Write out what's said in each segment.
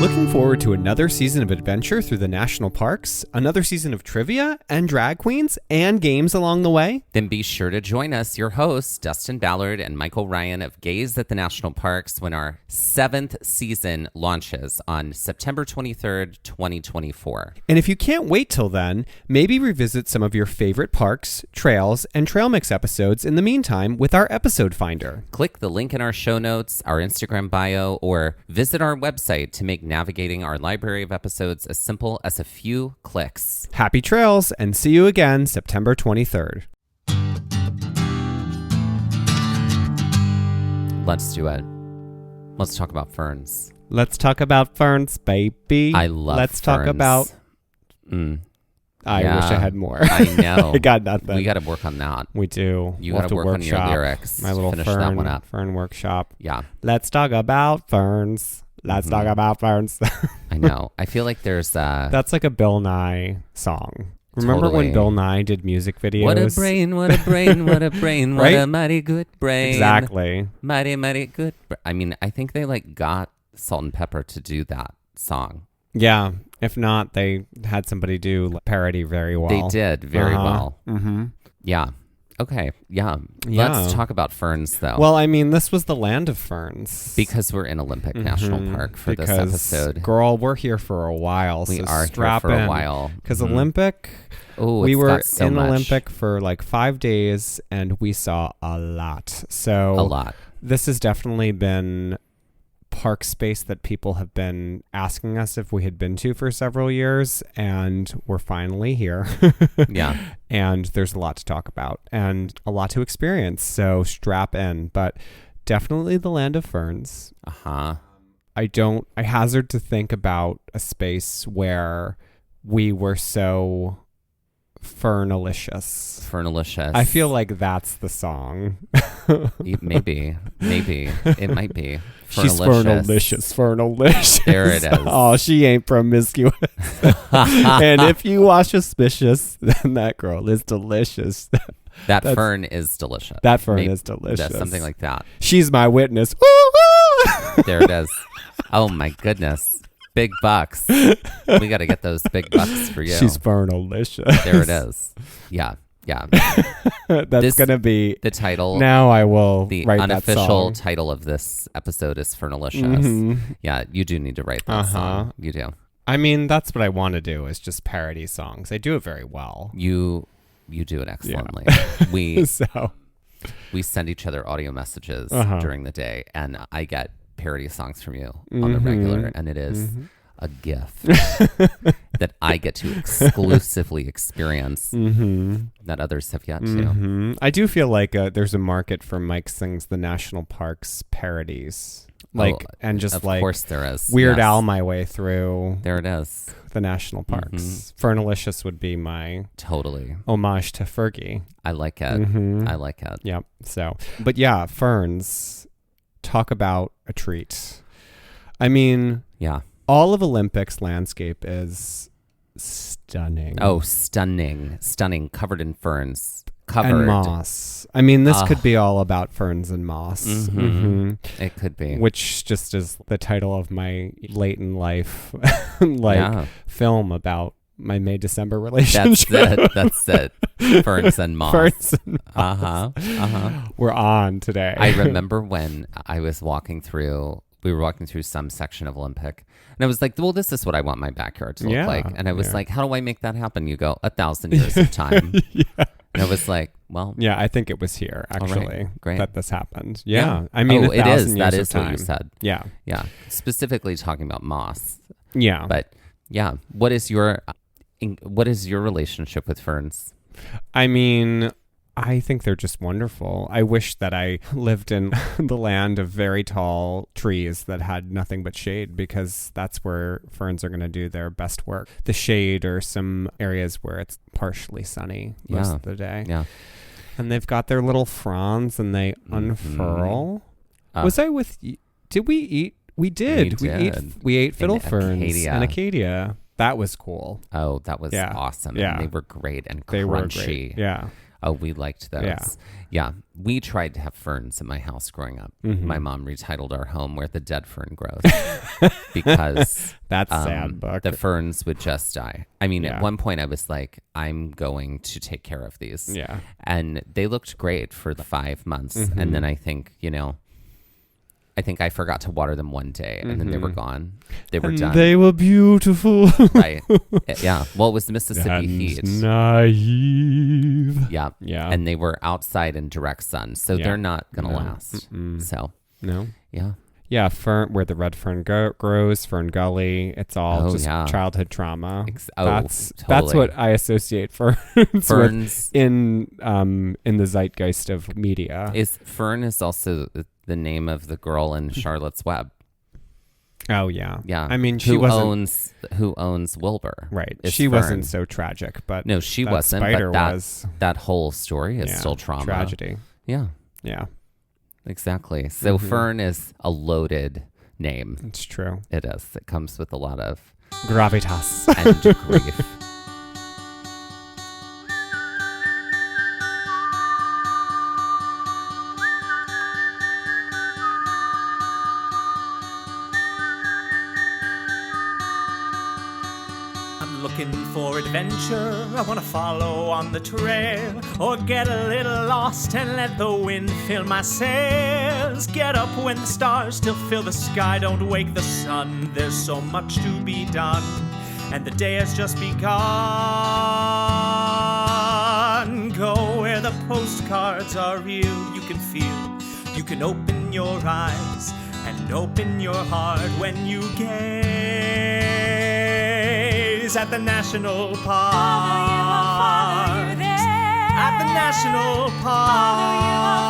Looking forward to another season of adventure through the national parks, another season of trivia and drag queens and games along the way? Then be sure to join us, your hosts, Dustin Ballard and Michael Ryan of Gaze at the National Parks, when our 7th season launches on September 23rd, 2024. And if you can't wait till then, maybe revisit some of your favorite parks, trails, and Trail Mix episodes in the meantime with our episode finder. Click the link in our show notes, our Instagram bio, or visit our website to make navigating our library of episodes as simple as a few clicks. Happy trails, and see you again September 23rd. Let's do it. Let's talk about ferns. Let's talk about ferns, baby. I love Let's ferns. talk about... I wish I had more. I know. I got nothing. We got to work on that. We do. You We'll got to work on your lyrics. My little Finish fern, that one up. fern workshop. Yeah. Let's talk about ferns. Let's talk about ferns. I know. I feel like there's That's like a Bill Nye song. Remember when Bill Nye did music videos? What a brain, what a brain, what a brain, Right? what a mighty good brain. Exactly. Mighty, mighty good I mean, I think they got Salt and Pepper to do that song. Yeah. If not, they had somebody do parody very well. They did very well. Mm-hmm. Yeah. Okay. Yeah. Let's talk about ferns, though. Well, I mean, this was the land of ferns. Because we're in Olympic National Park for this episode. Girl, we're here for a while. We so are strap here for in. a while. Because Olympic, we were in Olympic for like 5 days, and we saw a lot. So a lot. This has definitely been park space that people have been asking us if we had been to for several years, and we're finally here. Yeah. And there's a lot to talk about and a lot to experience, so strap in. But definitely the land of ferns. I hazard to think about a space where we were so fernalicious. I feel like that's the song. Maybe it might be. She's fernalicious. There it is. Oh, she ain't promiscuous. And if you are suspicious, then that girl is delicious. That fern is delicious. That fern is delicious. That's something like that. She's my witness. There it is. Oh my goodness. Big bucks. We got to get those big bucks for you. She's fernalicious. There it is. Yeah. Yeah. That's going to be the title. Now I will the write unofficial that song. title of this episode is Fernalicious. Yeah, you do need to write that song. You do. I mean, that's what I want to do, is just parody songs. I do it very well. You do it excellently. Yeah. We send each other audio messages during the day, and I get parody songs from you on the regular, and it is a gift that I get to exclusively experience that others have yet to. I do feel like there's a market for Mike Sings the National Parks parodies. Of course there is. Weird Al my way through. There it is. The national parks. Fernalicious would be my homage to Fergie. I like it. I like it. Yep. So, but yeah, ferns. Talk about a treat. I mean, all of Olympics landscape is stunning. Oh, stunning. Covered in ferns. And moss. I mean, this could be all about ferns and moss. It could be. Which just is the title of my late in life film about my May-December relationship. That's it. Ferns and moss. Ferns and moss. We're on today. I remember when we were walking through some section of Olympic, and I was like, well, this is what I want my backyard to look like. And I was like, how do I make that happen? You go, 1,000 years of time. And I was like, well. Yeah, I think it was here, actually, great. that this happened. Yeah. I mean, it is. That is what you said. Yeah. Yeah. Specifically talking about moss. Yeah. But yeah, what is your relationship with ferns? I mean, I think they're just wonderful. I wish that I lived in the land of very tall trees that had nothing but shade, because that's where ferns are going to do their best work. The shade, or some areas where it's partially sunny most of the day. Yeah. And they've got their little fronds and they unfurl. Was I with you? Did we eat? We did. We ate fiddle ferns in Acadia. That was cool. Oh, that was awesome. Yeah. And they were great and crunchy. They were great. Yeah. Oh, we liked those. Yeah. Yeah. We tried to have ferns in my house growing up. Mm-hmm. My mom retitled our home Where the Dead Fern Grows because that's sad book. the ferns would just die. I mean, Yeah. at one point I was like, I'm going to take care of these. Yeah. And they looked great for the 5 months. Mm-hmm. And then I think, I forgot to water them one day and then they were gone. They were done. They were beautiful. Right. Yeah. Well, it was the Mississippi heat. Naive. Yeah. Yeah. And they were outside in direct sun. So Yeah. they're not going to No. last. Mm-mm. So, No. yeah. Yeah, fern, where the red fern grows, Fern Gully. It's all just yeah. childhood trauma. That's that's what I associate ferns Ferns with in the zeitgeist of media. Fern is also the name of the girl in Charlotte's Web. Oh yeah, Yeah. I mean, she who owns Wilbur. right. Is She Fern. wasn't so tragic, but No, she that wasn't. Spider But was that whole story is yeah, still trauma. tragedy. Yeah. Yeah, Exactly. So Fern is a loaded name. it's true. It is. It comes with a lot of Gravitas. and grief. I'm looking for adventure. I want to follow on the trail or get a little lost and let the wind fill my sails. Get up when the stars still fill the sky. Don't wake the sun. There's so much to be done, and the day has just begun. Go where the postcards are real. You can feel. You can open your eyes and open your heart when you gaze at the national park. At the national park.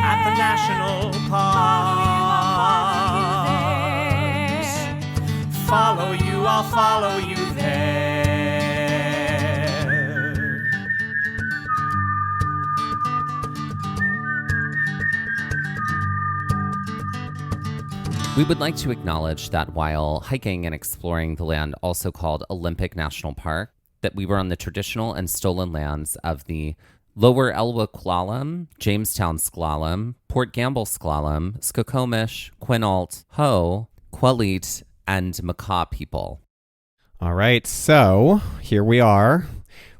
At the national park. Follow you, I'll follow you there. We would like to acknowledge that while hiking and exploring the land also called Olympic National Park, that we were on the traditional and stolen lands of the Lower Elwha Sklallam, Jamestown Sklallam, Port Gamble Sklallam, Skokomish, Quinault, Ho, Quelite, and Makah people. All right, so here we are.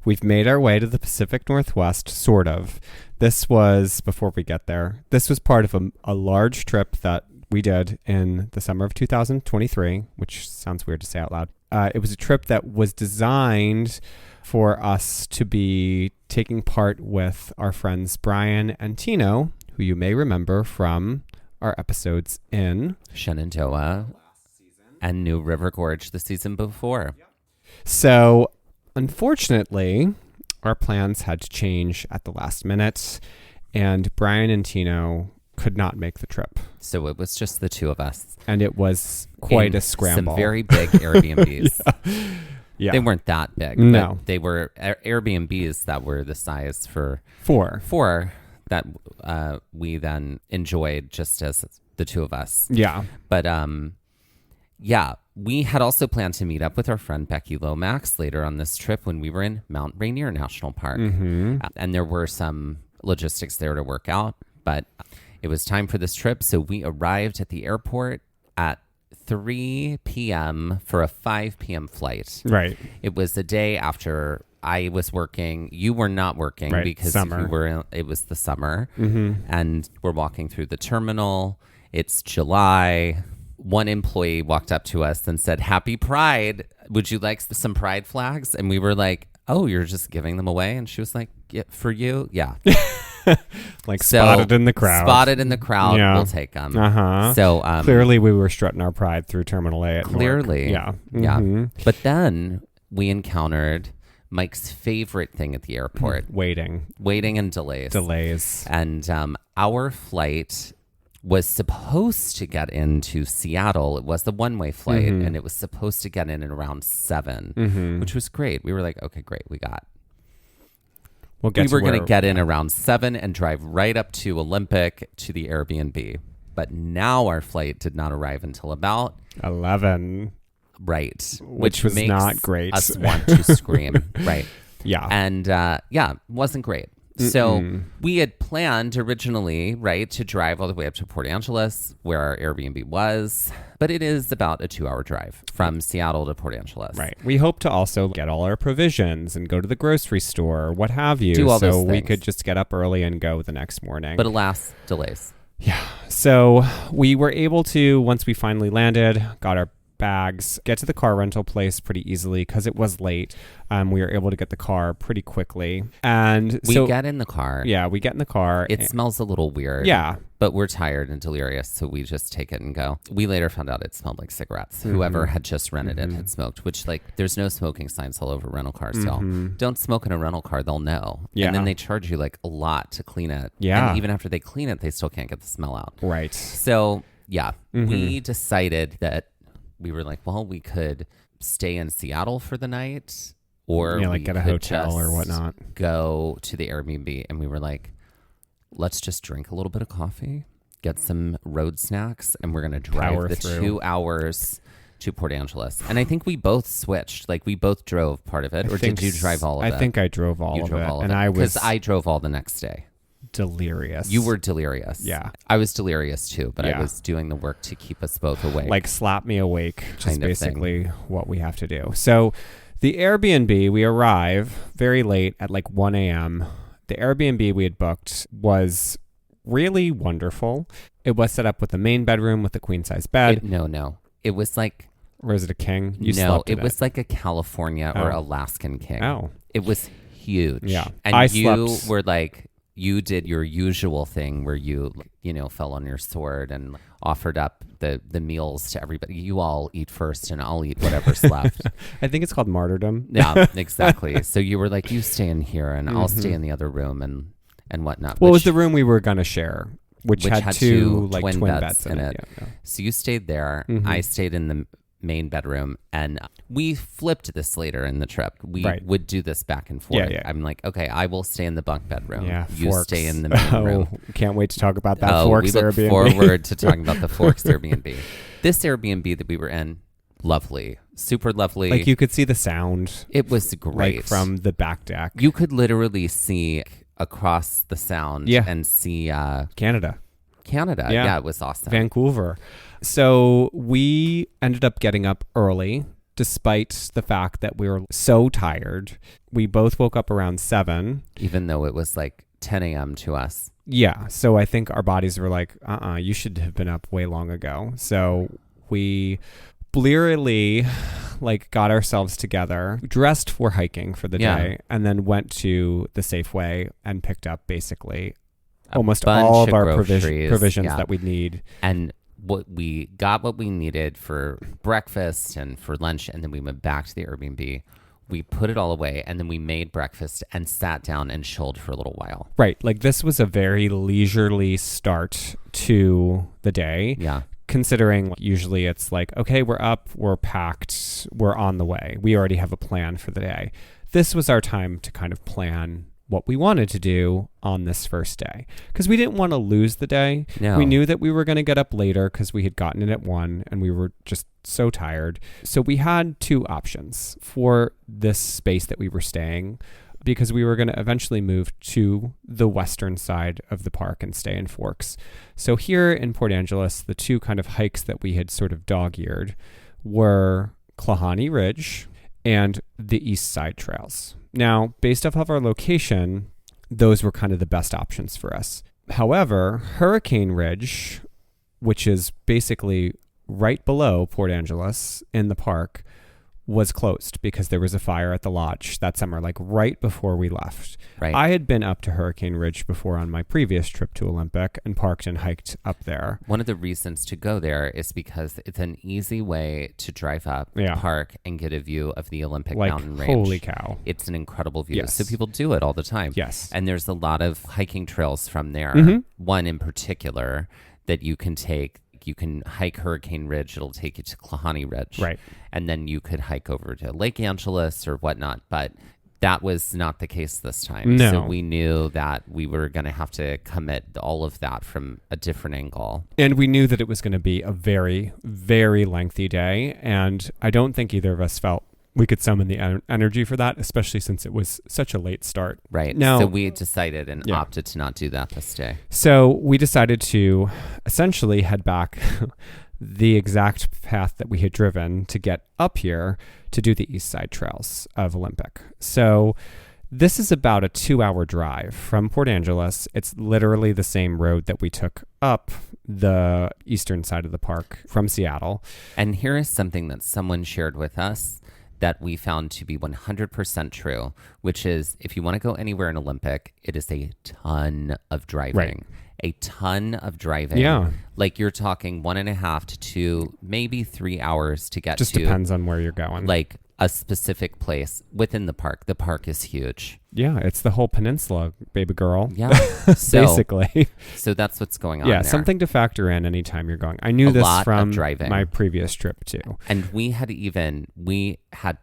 We've made our way to the Pacific Northwest, sort of. This was, before we get there, this was part of a large trip that we did in the summer of 2023, which sounds weird to say out loud. It was a trip that was designed for us to be taking part with our friends Brian and Tino, who you may remember from our episodes in Shenandoah and New River Gorge the season before. So, unfortunately, our plans had to change at the last minute, and Brian and Tino could not make the trip. So it was just the two of us. And it was quite in a scramble. Some very big Airbnbs. Yeah. They weren't that big. No. But they were Airbnbs that were the size for four that we then enjoyed just as the two of us. Yeah. But yeah, we had also planned to meet up with our friend Becky Lomax later on this trip when we were in Mount Rainier National Park. Mm-hmm. And there were some logistics there to work out, but it was time for this trip. So we arrived at the airport at 3 p.m. for a 5 p.m. flight. Right. It was the day after I was working. You were not working right. because Summer. it was the summer. Mm-hmm. And we're walking through the terminal. It's July. One employee walked up to us and said, "Happy Pride. Would you like some pride flags?" And we were like, "Oh, you're just giving them away?" And she was like, "Yeah, for you? Yeah." Like spotted in the crowd. Spotted in the crowd. Yeah. We'll take them. Uh-huh. So clearly we were strutting our pride through Terminal A at clearly. Newark. Yeah. Yeah. Mm-hmm. But then we encountered Mike's favorite thing at the airport. Waiting And delays. And our flight was supposed to get into Seattle. It was the one-way flight, Mm-hmm. and it was supposed to get in at around 7, Mm-hmm. which was great. We were like, okay, great, we We're going to get in around 7 and drive right up to Olympic to the Airbnb. But now our flight did not arrive until about 11. right, Which was makes not great. us want to scream. Right. Yeah. And wasn't great. So we had planned originally, right, to drive all the way up to Port Angeles, where our Airbnb was. But it is about a 2-hour drive from Seattle to Port Angeles. Right. We hope to also get all our provisions and go to the grocery store, what have you. Do all those so we things. could just get up early and go the next morning. But alas, delays. Yeah. So we were able to, once we finally landed, got our bags, get to the car rental place pretty easily because it was late. We were able to get the car pretty quickly. And we get in the car. Yeah, we get in the car. It smells a little weird. Yeah. But we're tired and delirious, so we just take it and go. We later found out it smelled like cigarettes. Whoever had just rented it had smoked, which, like, there's no smoking signs all over rental cars, y'all. Don't smoke in a rental car, they'll know. Yeah. And then they charge you, like, a lot to clean it. Yeah. And even after they clean it, they still can't get the smell out. Right. So, yeah, we decided that we were like, well, we could stay in Seattle for the night, or like we get a could hotel or just whatnot. Go to the Airbnb. And we were like, let's just drink a little bit of coffee, get some road snacks, and we're going to drive Power the through. 2 hours to Port Angeles. And I think we both switched. Like, we both drove part of it. Or did you drive all of it? I think I drove all of it. And I was because I drove all the next day. delirious. You were delirious. Yeah. I was delirious too, but Yeah. I was doing the work to keep us both awake. like slap me awake, which is Kind of basically what we have to do. So the Airbnb, we arrive very late at like 1 a.m. The Airbnb we had booked was really wonderful. It was set up with a main bedroom with a queen size bed. No. It was like, Or is it a king? You no, slept in it was like a California or Alaskan king. Oh. It was huge. Yeah. And I you slept- were like, you did your usual thing where you fell on your sword and offered up the meals to everybody. You all eat first and I'll eat whatever's left. I think it's called martyrdom. Yeah, exactly. So you were like, you stay in here and I'll stay in the other room and whatnot. What was the room we were going to share? Which had two like twin beds in it. Yeah. So you stayed there. I stayed in the main bedroom, and we flipped this later in the trip. We would do this back and forth. Yeah. I'm like, okay, I will stay in the bunk bedroom. Yeah, you Forks. stay in the main room. Can't wait to talk about that Forks we look Airbnb. forward to talking about the Forks Airbnb. This Airbnb that we were in, lovely, super lovely. Like you could see the sound. It was great Like from the back deck. You could literally see across the sound and see Canada. Yeah, it was awesome. Vancouver. So we ended up getting up early, despite the fact that we were so tired. We both woke up around 7. Even though it was like 10 a.m. to us. Yeah. So I think our bodies were like, you should have been up way long ago. So we blearily got ourselves together, dressed for hiking for the day, and then went to the Safeway and picked up basically almost all of our provisions that we'd need. And we got what we needed for breakfast and for lunch, and then we went back to the Airbnb. We put it all away, and then we made breakfast and sat down and chilled for a little while. Right. Like this was a very leisurely start to the day. Yeah. Considering usually it's like, okay, we're up, we're packed, we're on the way. We already have a plan for the day. This was our time to kind of plan what we wanted to do on this first day, because we didn't want to lose the day. No. We knew that we were going to get up later because we had gotten in at 1 and we were just so tired. So we had 2 options for this space that we were staying, because we were going to eventually move to the western side of the park and stay in Forks. So here in Port Angeles, the 2 kind of hikes that we had sort of dog-eared were Klahani Ridge and the East Side Trails. Now, based off of our location, those were kind of the best options for us. However, Hurricane Ridge, which is basically right below Port Angeles in the park, was closed because there was a fire at the lodge that summer, like right before we left. Right. I had been up to Hurricane Ridge before on my previous trip to Olympic and parked and hiked up there. One of the reasons to go there is because it's an easy way to drive up, park, and get a view of the Olympic mountain range. Holy cow. It's an incredible view. Yes. So people do it all the time. Yes. And there's a lot of hiking trails from there. One in particular that you can take. You can hike Hurricane Ridge. It'll take you to Klahani Ridge. Right. And then you could hike over to Lake Angeles or whatnot. But that was not the case this time. No. So we knew that we were going to have to commit all of that from a different angle. And we knew that it was going to be a very, very lengthy day. And I don't think either of us felt we could summon the energy for that, especially since it was such a late start. Right. Now, so we decided and opted to not do that this day. So we decided to essentially head back the exact path that we had driven to get up here to do the east side trails of Olympic. So this is about a 2-hour drive from Port Angeles. It's literally the same road that we took up the eastern side of the park from Seattle. And here is something that someone shared with us that we found to be 100% true, which is if you want to go anywhere in Olympic, it is a ton of driving. Right. A ton of driving. Yeah. Like you're talking 1.5 to 2, maybe 3 hours to get Just to. depends on where you're going. Like a specific place within the park. The park is huge. Yeah, it's the whole peninsula, baby girl. Yeah. So, basically. So that's what's going on Yeah, there. something to factor in anytime you're going. I knew this from my previous trip too. And we had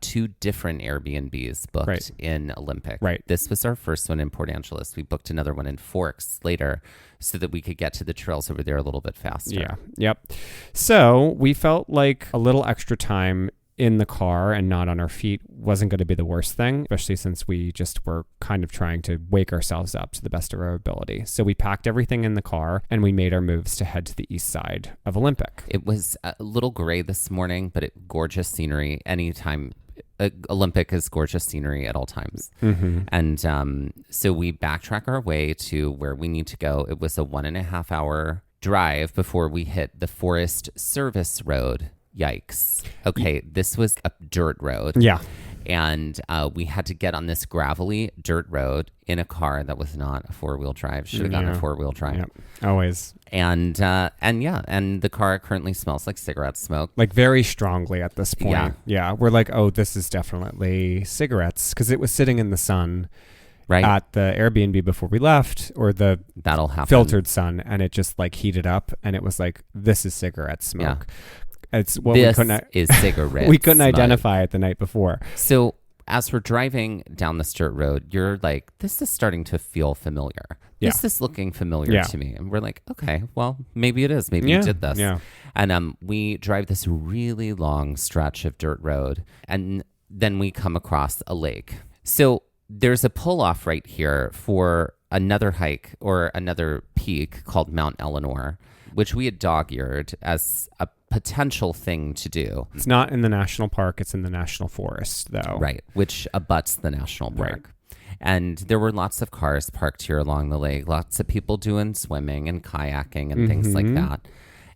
2 different Airbnbs booked in Olympic. Right. This was our first one in Port Angeles. We booked another one in Forks later so that we could get to the trails over there a little bit faster. Yeah. Yep. So we felt like a little extra time in the car and not on our feet wasn't going to be the worst thing, especially since we just were kind of trying to wake ourselves up to the best of our ability. So we packed everything in the car and we made our moves to head to the east side of Olympic. It was a little gray this morning, but gorgeous scenery anytime. Olympic is gorgeous scenery at all times. Mm-hmm. And so we backtrack our way to where we need to go. It was a 1.5 hour drive before we hit the Forest Service Road. Yikes. Okay, this was a dirt road. Yeah. And we had to get on this gravelly dirt road in a car that was not a 4-wheel drive. Should have gotten a 4-wheel drive. Yep. Always. And the car currently smells like cigarette smoke. Like very strongly at this point. Yeah. We're like, oh, this is definitely cigarettes because it was sitting in the sun at the Airbnb before we left, or the That'll happen. filtered sun, and it just like heated up and it was like, this is cigarette smoke. Yeah. It's what this we couldn't is cigarette we couldn't smoke. identify it the night before. So as we're driving down this dirt road, you're like, this is starting to feel familiar. Yeah. This is looking familiar to me. And we're like, okay, well, maybe it is. Maybe you did this. Yeah. And we drive this really long stretch of dirt road, and then we come across a lake. So there's a pull-off right here for another hike or another peak called Mount Eleanor, which we had dog-eared as a potential thing to do. It's not in the national park. It's in the national forest, though. Right, which abuts the national park. Right. And there were lots of cars parked here along the lake, lots of people doing swimming and kayaking and things like that.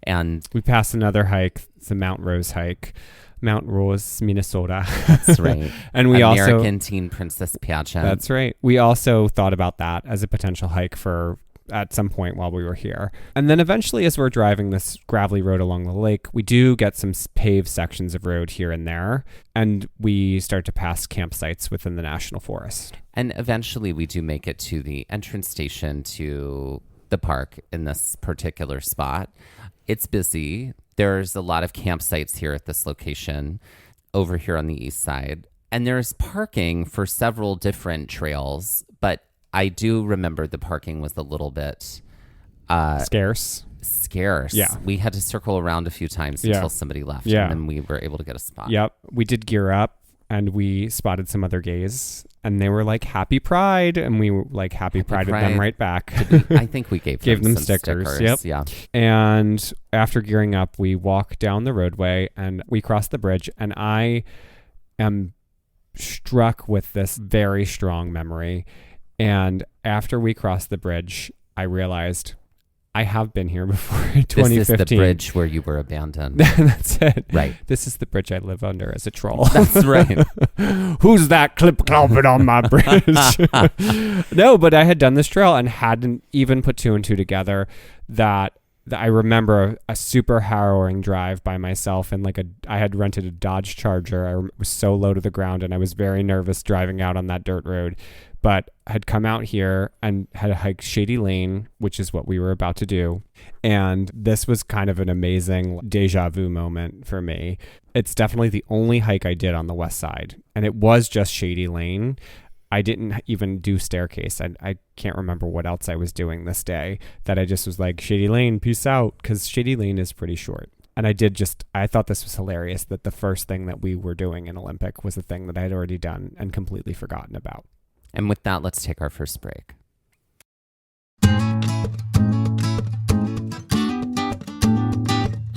And we passed another hike. It's the Mount Rose hike. Mount Rose, Minnesota. That's right. And we American Teen Princess Pageant. That's right. We also thought about that as a potential hike for at some point while we were here. And then eventually, as we're driving this gravelly road along the lake, we do get some paved sections of road here and there, and we start to pass campsites within the national forest. And eventually we do make it to the entrance station to the park in this particular spot. It's busy. There's a lot of campsites here at this location over here on the east side. And there's parking for several different trails, but I do remember the parking was a little bit Scarce. Yeah. We had to circle around a few times until somebody left. Yeah. And then we were able to get a spot. Yep. We did gear up and we spotted some other gays and they were like, Happy Pride. And we were like, Happy Pride with them right back. I think we gave them some stickers. Yep. Yeah. And after gearing up, we walk down the roadway and we cross the bridge. And I am struck with this very strong memory. And after we crossed the bridge, I realized I have been here before in 2015. This is the bridge where you were abandoned. That's it. Right. This is the bridge I live under as a troll. That's right. Who's that clip-clopping on my bridge? No, but I had done this trail and hadn't even put 2 and 2 together that I remember a super harrowing drive by myself, and I had rented a Dodge Charger. I was so low to the ground and I was very nervous driving out on that dirt road. But had come out here and had hiked Shady Lane, which is what we were about to do. And this was kind of an amazing deja vu moment for me. It's definitely the only hike I did on the west side. And it was just Shady Lane. I didn't even do staircase. I can't remember what else I was doing this day that I just was like, Shady Lane, peace out. Because Shady Lane is pretty short. And I thought this was hilarious that the first thing that we were doing in Olympic was a thing that I had already done and completely forgotten about. And with that, let's take our first break.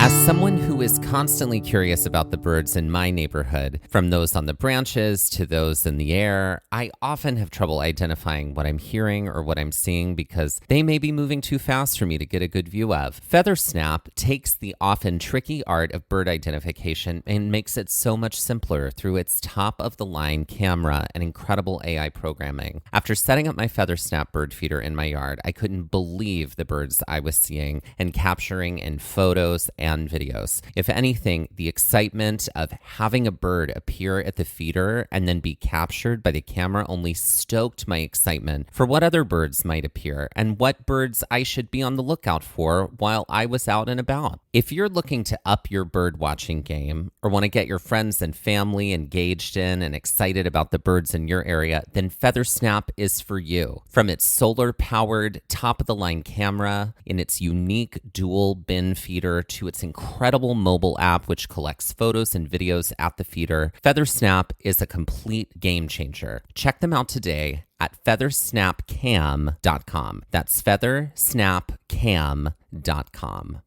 As someone who is constantly curious about the birds in my neighborhood, from those on the branches to those in the air, I often have trouble identifying what I'm hearing or what I'm seeing because they may be moving too fast for me to get a good view of. FeatherSnap takes the often tricky art of bird identification and makes it so much simpler through its top-of-the-line camera and incredible AI programming. After setting up my FeatherSnap bird feeder in my yard, I couldn't believe the birds I was seeing and capturing in photos and videos. If anything, the excitement of having a bird appear at the feeder and then be captured by the camera only stoked my excitement for what other birds might appear and what birds I should be on the lookout for while I was out and about. If you're looking to up your bird watching game or want to get your friends and family engaged in and excited about the birds in your area, then FeatherSnap is for you. From its solar-powered, top-of-the-line camera, in its unique dual bin feeder to its incredible mobile app which collects photos and videos at the feeder, FeatherSnap is a complete game changer. Check them out today at feathersnapcam.com. That's feathersnapcam.com.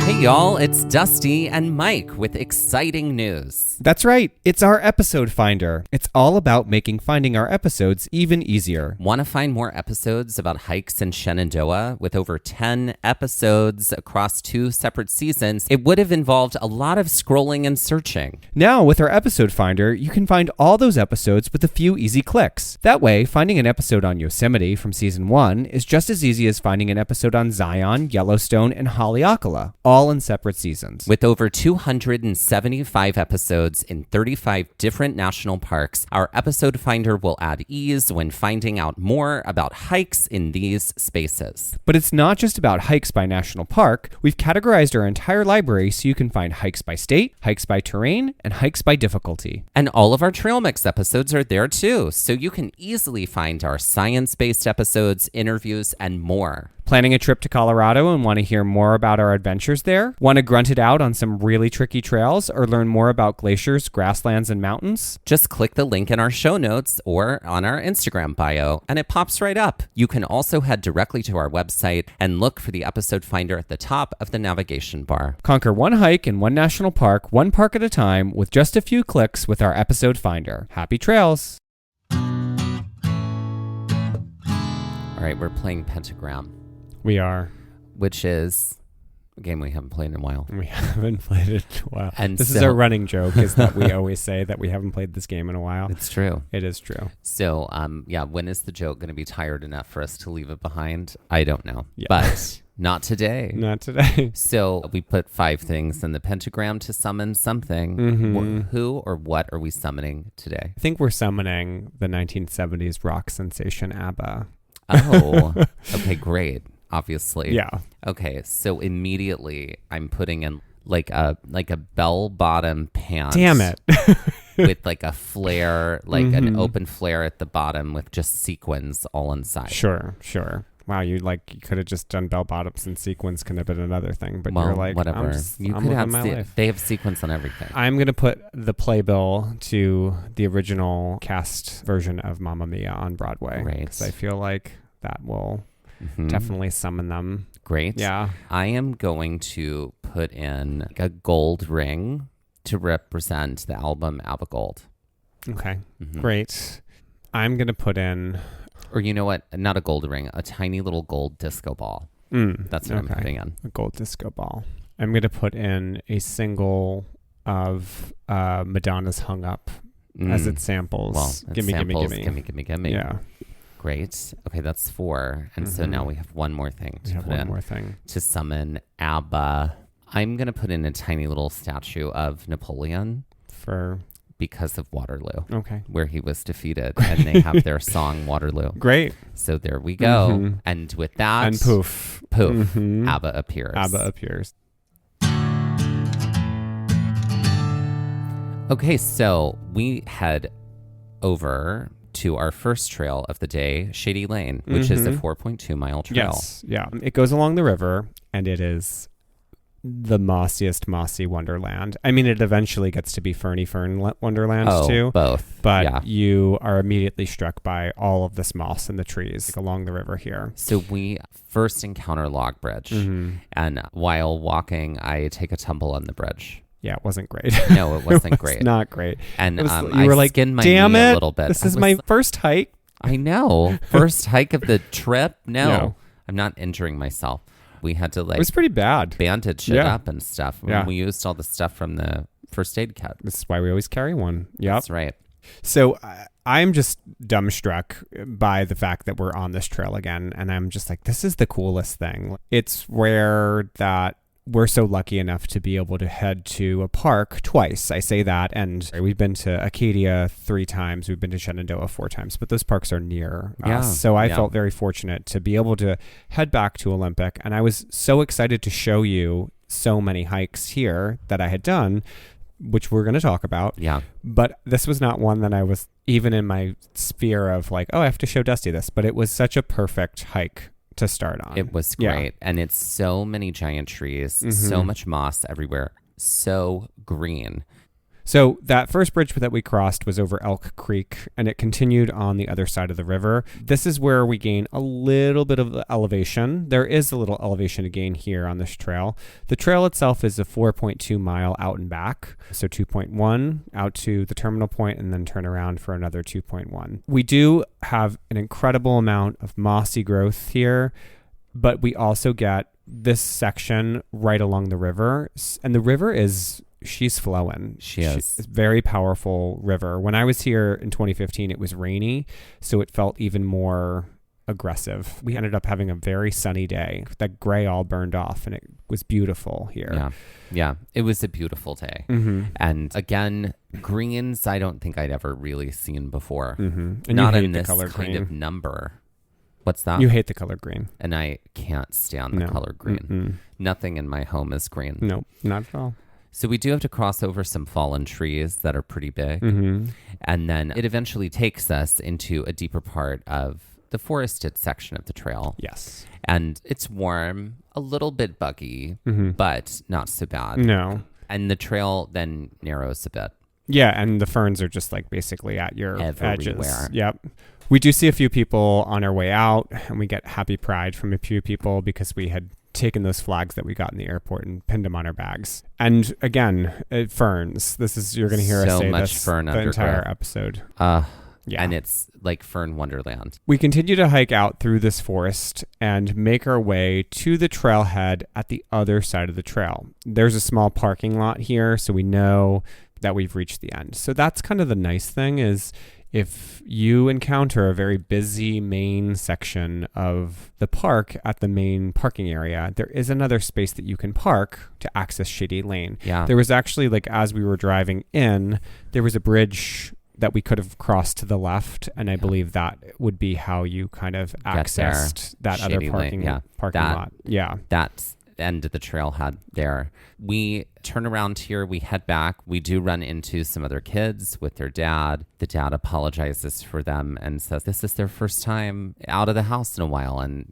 Hey y'all, it's Dusty and Mike with exciting news. That's right. It's our episode finder. It's all about making finding our episodes even easier. Want to find more episodes about hikes in Shenandoah? With over 10 episodes across 2 separate seasons, it would have involved a lot of scrolling and searching. Now, with our episode finder, you can find all those episodes with a few easy clicks. That way, finding an episode on Yosemite from season 1 is just as easy as finding an episode on Zion, Yellowstone, and Haleakala, all in separate seasons. With over 275 episodes in 35 different national parks, our episode finder will add ease when finding out more about hikes in these spaces. But it's not just about hikes by national park. We've categorized our entire library so you can find hikes by state, hikes by terrain, and hikes by difficulty. And all of our Trail Mix episodes are there too, so you can easily find our science-based episodes, interviews, and more. Planning a trip to Colorado and want to hear more about our adventures there? Want to grunt it out on some really tricky trails or learn more about glaciers, grasslands, and mountains? Just click the link in our show notes or on our Instagram bio, and it pops right up. You can also head directly to our website and look for the episode finder at the top of the navigation bar. Conquer one hike in one national park, one park at a time, with just a few clicks with our episode finder. Happy trails! All right, we're playing Pentagram. We are. Which is a game we haven't played in a while. We haven't played it in a while. And this is our running joke, is that we always say that we haven't played this game in a while. It's true. It is true. So, when is the joke going to be tired enough for us to leave it behind? I don't know. Yeah. But not today. Not today. So we put 5 things in the pentagram to summon something. Mm-hmm. Who or what are we summoning today? I think we're summoning the 1970s rock sensation ABBA. Oh, okay, great. Obviously. Yeah. Okay, so immediately I'm putting in like a bell-bottom pant. Damn it. With like a flare, like an open flare at the bottom with just sequins all inside. Sure. Wow, you could have just done bell bottoms and sequins could have been another thing, but you're like, whatever. You could have my life. They have sequins on everything. I'm gonna put the playbill to the original cast version of Mamma Mia on Broadway, Right. because I feel like that will definitely summon them. Great. Yeah. I am going to put in a gold ring to represent the album ABBA Gold. Okay. Great. I'm gonna put in. Or you know what? Not a gold ring, a tiny little gold disco ball. That's what I'm putting in. A gold disco ball. I'm going to put in a single of Madonna's Hung Up as it samples. Well, Gimme. Yeah. Great. Okay, that's 4. And so now we have one more thing to put in. One more thing. To summon ABBA. I'm going to put in a tiny little statue of Napoleon. Because of Waterloo. Okay. Where he was defeated. And they have their song Waterloo. Great. So there we go. And with that. And poof. ABBA appears. Okay, so we head over to our first trail of the day, Shady Lane, which is a 4.2 mile trail. Yes, yeah. It goes along the river, and it is the mossiest mossy wonderland. I mean, it eventually gets to be ferny fern wonderland too. Both. But you are immediately struck by all of this moss in the trees along the river here. So we first encounter Log Bridge, and while walking, I take a tumble on the bridge. Yeah, it wasn't great. No, it wasn't great. It's not great. And you I were like, skinned my damn knee it, a little bit. This is my first hike. I know. First hike of the trip? No. I'm not injuring myself. We had to it was pretty bad. Bandage it up and stuff. Yeah. We used all the stuff from the first aid kit. This is why we always carry one. Yep. That's right. So I'm just dumbstruck by the fact that we're on this trail again. And I'm just like, this is the coolest thing. It's rare that we're so lucky enough to be able to head to a park twice. I say that, and we've been to Acadia 3 times. We've been to Shenandoah 4 times, but those parks are near us. So I felt very fortunate to be able to head back to Olympic, and I was so excited to show you so many hikes here that I had done, which we're going to talk about. Yeah. But this was not one that I was even in my sphere of like, oh, I have to show Dusty this. But it was such a perfect hike to start on. It was great. And it's so many giant trees, so much moss everywhere, so green. So that first bridge that we crossed was over Elk Creek, and it continued on the other side of the river. This is where we gain a little bit of elevation. There is a little elevation to gain here on this trail. The trail itself is a 4.2 mile out and back. So 2.1 out to the terminal point and then turn around for another 2.1. We do have an incredible amount of mossy growth here, but we also get this section right along the river. And the river she's flowing. She is. She's a very powerful river. When I was here in 2015, it was rainy, so it felt even more aggressive. We ended up having a very sunny day. That gray all burned off, and it was beautiful here. Yeah. It was a beautiful day. And again, greens, I don't think I'd ever really seen before. And not you hate in the this color kind green. of number. What's that? You hate the color green. And I can't stand the color green. Nothing in my home is green. No, not at all. So we do have to cross over some fallen trees that are pretty big. And then it eventually takes us into a deeper part of the forested section of the trail. Yes. And it's warm, a little bit buggy, but not so bad. No. And the trail then narrows a bit. Yeah, and the ferns are just like basically at your everywhere. Edges. Yep. We do see a few people on our way out, and we get happy pride from a few people because we had taken those flags that we got in the airport and pinned them on our bags. And again, ferns. You're going to hear us say much this fern the undergrowth. entire episode. Yeah. And it's like fern wonderland. We continue to hike out through this forest and make our way to the trailhead at the other side of the trail. There's a small parking lot here, so we know that we've reached the end. So that's kind of the nice thing is if you encounter a very busy main section of the park at the main parking area, there is another space that you can park to access Shady Lane. Yeah. There was actually, like, as we were driving in, there was a bridge that we could have crossed to the left, and I believe that would be how you kind of accessed that Shady other parking lot. Yeah. That's end of the trailhead there. We turn around here, we head back. We do run into some other kids with their dad. The dad apologizes for them and says this is their first time out of the house in a while, and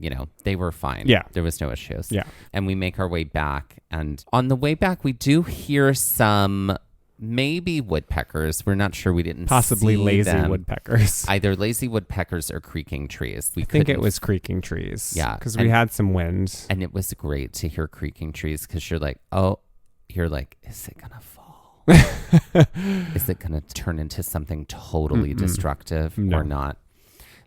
they were fine. Yeah, there was no issues. Yeah. And we make our way back, and on the way back we do hear some maybe woodpeckers. We're not sure. We didn't possibly see lazy them. Woodpeckers. Either lazy woodpeckers or creaking trees. I think it was creaking trees. Yeah, because we had some wind, and it was great to hear creaking trees because you're like, is it gonna fall? Is it gonna turn into something totally destructive or not?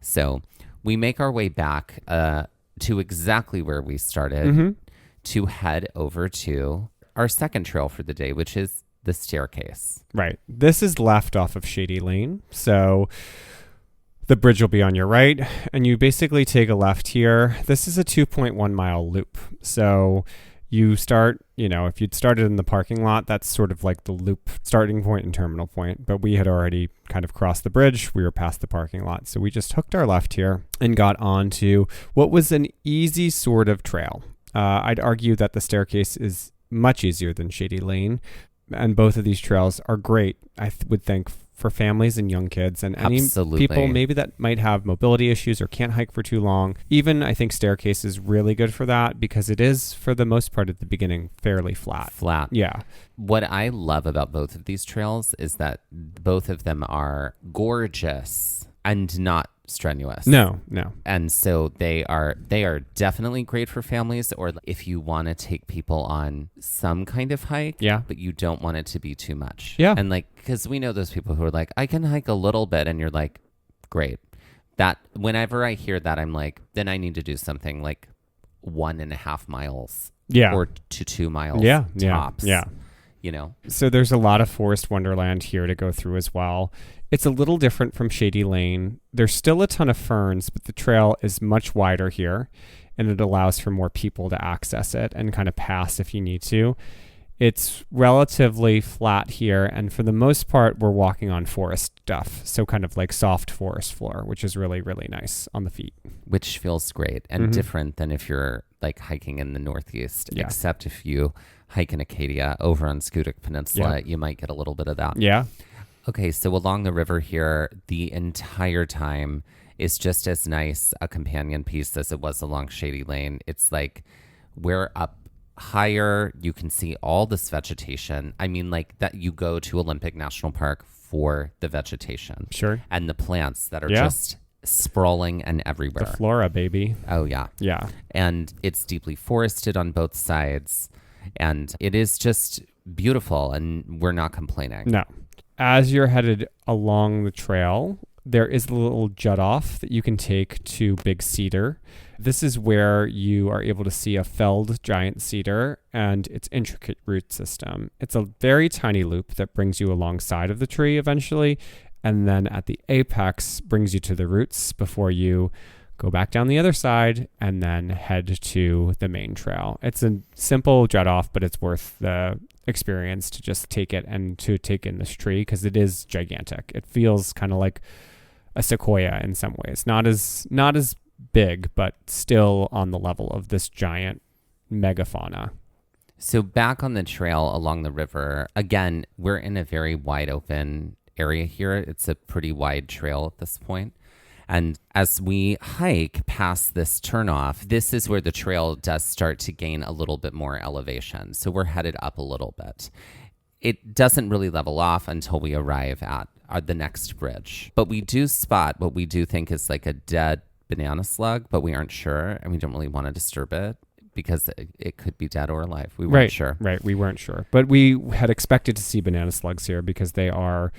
So we make our way back to exactly where we started to head over to our second trail for the day, which is the staircase. Right. This is left off of Shady Lane. So the bridge will be on your right, and you basically take a left here. This is a 2.1 mile loop. So you start, if you'd started in the parking lot, that's sort of like the loop starting point and terminal point. But we had already kind of crossed the bridge. We were past the parking lot. So we just hooked our left here and got onto what was an easy sort of trail. I'd argue that the staircase is much easier than Shady Lane. And both of these trails are great, I would think, for families and young kids and any Absolutely. people maybe that might have mobility issues or can't hike for too long. Even I think staircase is really good for that because it is, for the most part at the beginning, fairly flat. Yeah. What I love about both of these trails is that both of them are gorgeous and not strenuous. No. And so they are definitely great for families, or if you want to take people on some kind of hike, but you don't want it to be too much. Yeah. And like, because we know those people who are like, I can hike a little bit, and you're like, great. That whenever I hear that, I'm like, then I need to do something like 1.5 miles. Yeah. Or to 2 miles. Tops. Yeah. You know? So there's a lot of forest wonderland here to go through as well. It's a little different from Shady Lane. There's still a ton of ferns, but the trail is much wider here, and it allows for more people to access it and kind of pass if you need to. It's relatively flat here, and for the most part, we're walking on forest stuff, so kind of like soft forest floor, which is really, really nice on the feet. Which feels great and different than if you're like hiking in the Northeast, except if you hike in Acadia over on Schoodic Peninsula, you might get a little bit of that. Yeah. Okay, so along the river here, the entire time is just as nice a companion piece as it was along Shady Lane. It's like we're up higher. You can see all this vegetation. I mean, like that you go to Olympic National Park for the vegetation. Sure. And the plants that are just sprawling and everywhere. The flora, baby. Oh, yeah. Yeah. And it's deeply forested on both sides. And it is just beautiful, and we're not complaining. No. As you're headed along the trail, there is a little jut off that you can take to Big Cedar. This is where you are able to see a felled giant cedar and its intricate root system. It's a very tiny loop that brings you alongside of the tree eventually, and then at the apex brings you to the roots before you go back down the other side and then head to the main trail. It's a simple jut off, but it's worth the experience to just take it and to take in this tree because it is gigantic. It feels kind of like a sequoia in some ways. Not as big, but still on the level of this giant megafauna. So back on the trail along the river, again, we're in a very wide open area here. It's a pretty wide trail at this point. And as we hike past this turnoff, this is where the trail does start to gain a little bit more elevation. So we're headed up a little bit. It doesn't really level off until we arrive at the next bridge. But we do spot what we do think is like a dead banana slug, but we aren't sure, and we don't really want to disturb it because it could be dead or alive. We weren't sure. Right, we weren't sure. But we had expected to see banana slugs here because they are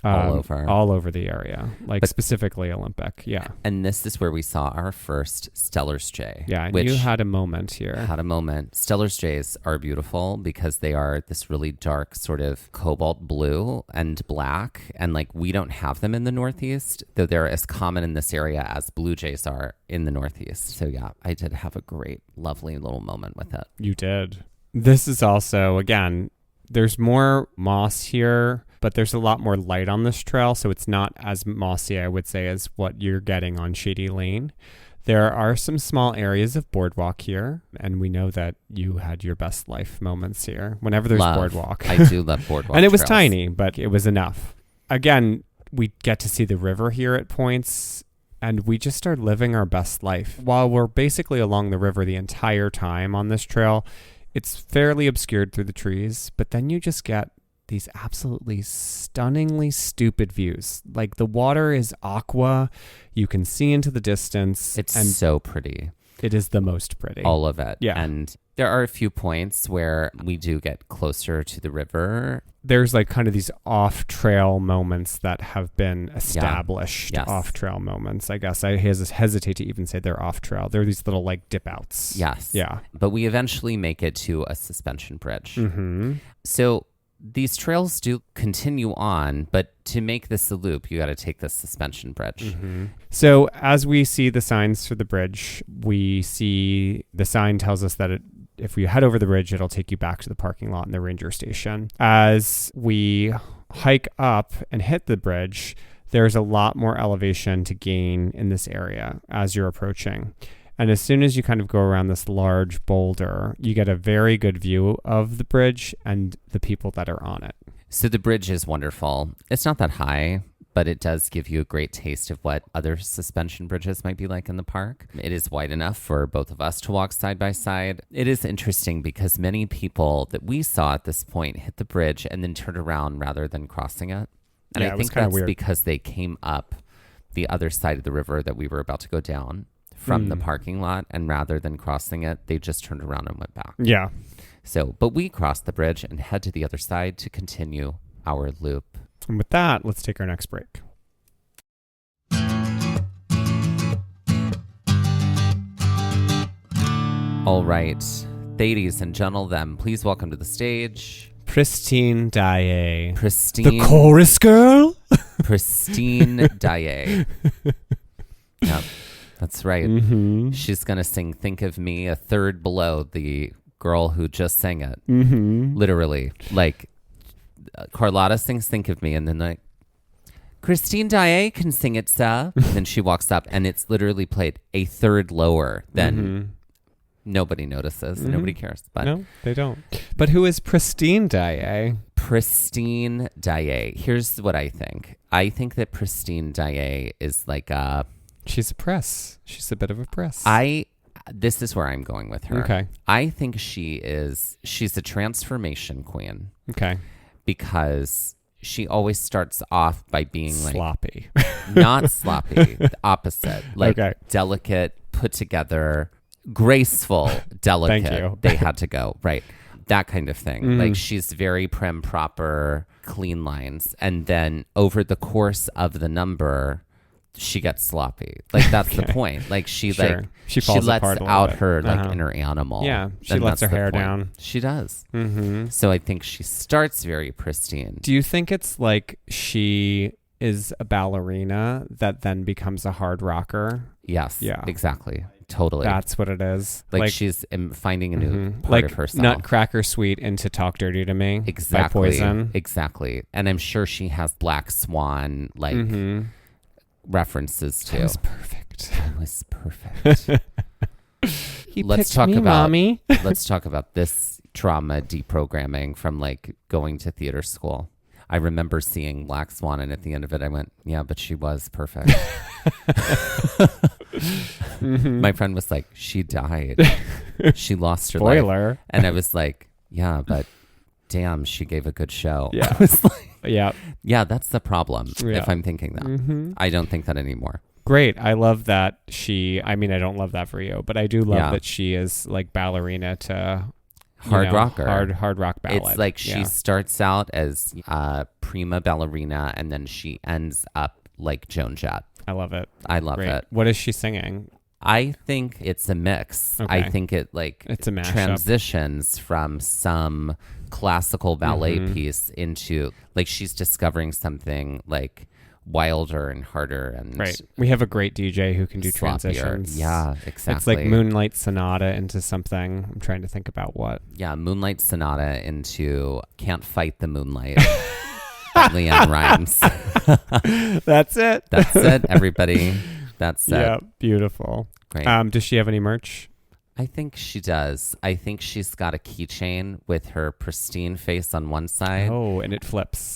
all over the area, like specifically Olympic. Yeah. And this is where we saw our first Stellar's jay. Yeah, and you had a moment here. Had a moment. Stellar's jays are beautiful because they are this really dark sort of cobalt blue and black. And like we don't have them in the Northeast, though they're as common in this area as blue jays are in the Northeast. So yeah, I did have a great, lovely little moment with it. You did. This is also, again, there's more moss here, but there's a lot more light on this trail, so it's not as mossy, I would say, as what you're getting on Shady Lane. There are some small areas of boardwalk here, and we know that you had your best life moments here whenever there's boardwalk. I do love boardwalk And it was trails. tiny, but it was enough. Again, we get to see the river here at points, and we just start living our best life. While we're basically along the river the entire time on this trail, it's fairly obscured through the trees, but then you just get these absolutely stunningly stupid views. Like the water is aqua. You can see into the distance. It's so pretty. It is the most pretty. All of it. Yeah. And there are a few points where we do get closer to the river. There's like kind of these off-trail moments that have been established off-trail moments. I guess I hesitate to even say they're off-trail. They're these little like dip outs. Yes. Yeah. But we eventually make it to a suspension bridge. Mm-hmm. So these trails do continue on, but to make this a loop, you got to take this suspension bridge. Mm-hmm. So as we see the signs for the bridge, we see the sign tells us that if we head over the bridge, it'll take you back to the parking lot and the ranger station. As we hike up and hit the bridge, there's a lot more elevation to gain in this area as you're approaching. And as soon as you kind of go around this large boulder, you get a very good view of the bridge and the people that are on it. So the bridge is wonderful. It's not that high, but it does give you a great taste of what other suspension bridges might be like in the park. It is wide enough for both of us to walk side by side. It is interesting because many people that we saw at this point hit the bridge and then turned around rather than crossing it. And I think that's because they came up the other side of the river that we were about to go down from the parking lot, and rather than crossing it, they just turned around and went back. Yeah. So, but we crossed the bridge and head to the other side to continue our loop. And with that, let's take our next break. All right. Ladies and gentlemen, please welcome to the stage Pristine Daae. Pristine. The chorus girl? Pristine Daae. Yep, that's right. Mm-hmm. She's going to sing Think of Me a third below the girl who just sang it. Mm-hmm. Literally. Like, Carlotta sings Think of Me, and then like, Christine Daae can sing it, sir. And then she walks up, and it's literally played a third lower than nobody notices. Nobody cares. But no, they don't. But who is Pristine Daae? Pristine Daae. Here's what I think. I think that Pristine Daae is like a... She's a press. She's a bit of a press. This is where I'm going with her. Okay. I think she's a transformation queen. Okay. Because she always starts off by being sloppy. Not sloppy, the opposite. Like delicate, put together, graceful, delicate. Thank you. They had to go, right? That kind of thing. Like she's very prim, proper, clean lines. And then over the course of the number, she gets sloppy. Like that's the point. Like she lets out her like inner animal. Yeah, she lets her hair down. She does. Mm-hmm. So I think she starts very pristine. Do you think it's like she is a ballerina that then becomes a hard rocker? Yes. Yeah. Exactly. Totally. That's what it is. Like she's finding a new part of herself. Nutcracker Suite into Talk Dirty to Me. Exactly. By Poison. Exactly. And I'm sure she has Black Swan references to. It was perfect. It was perfect. Let's talk about Mommy. Let's talk about this trauma deprogramming from like going to theater school. I remember seeing Black Swan, and at the end of it, I went, "Yeah, but she was perfect." My friend was like, "She died. She lost her Spoiler. life," and I was like, "Yeah, but damn, she gave a good show." Yeah. I was like, yeah, that's the problem. If I'm thinking that, I don't think that anymore. Great. I love that I don't love that for you, but I do love that she is like ballerina to hard rocker. Hard rock ballad. It's like she starts out as prima ballerina, and then she ends up like Joan Jett. I love it. I love it. What is she singing? I think it's a mix. Okay. I think it's a mashup. Transitions from some classical ballet piece into like she's discovering something like wilder and harder and we have a great DJ who can do sloppier. Transitions. Yeah, exactly. It's like Moonlight Sonata into something. I'm trying to think about what. Yeah, Moonlight Sonata into Can't Fight the Moonlight. Leanne Rimes. That's it. That's it, everybody. That's it. Yeah, beautiful. Great. Does she have any merch? I think she does. I think she's got a keychain with her pristine face on one side. Oh, and it flips.